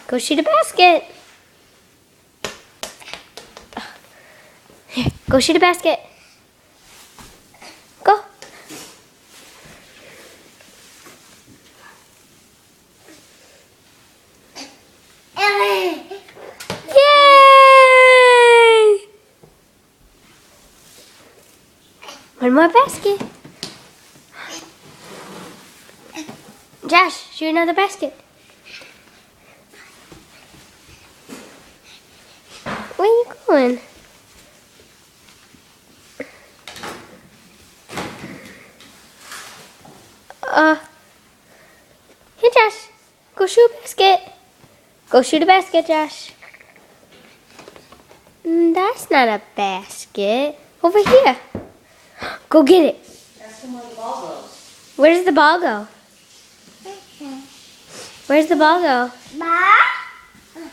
Go shoot a basket. Here, go shoot a basket. Go. Yay! One more basket. Josh, shoot another basket. Where are you going? Here, Josh. Go shoot a basket. Go shoot a basket, Josh. That's not a basket. Over here. Go get it. Ask him where the ball goes. Where does the ball go? Where's the ball go?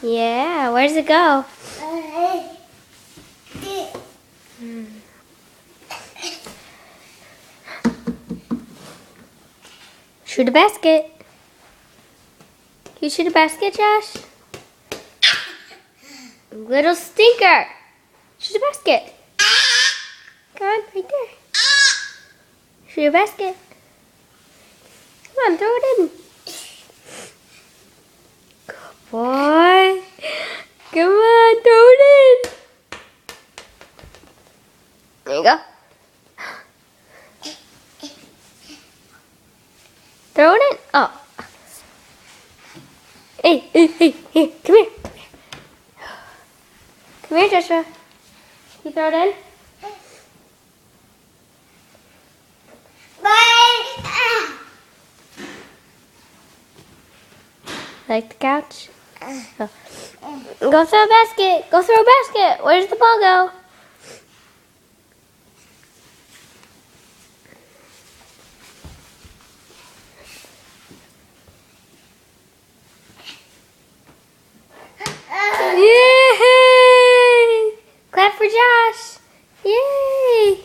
Yeah, where does it go? Shoot a basket. Can you shoot a basket, Josh? Little stinker. Shoot a basket. Come on, right there. Shoot a basket. Come on, throw it in. Good boy. Come on, throw it in. There you go. Throw it in. Oh. Hey, hey, hey, hey, come here. Come here, Joshua. You throw it in? Like the couch? Oh. Go throw a basket. Go throw a basket. Where's the ball go? Yay! Clap for Josh. Yay!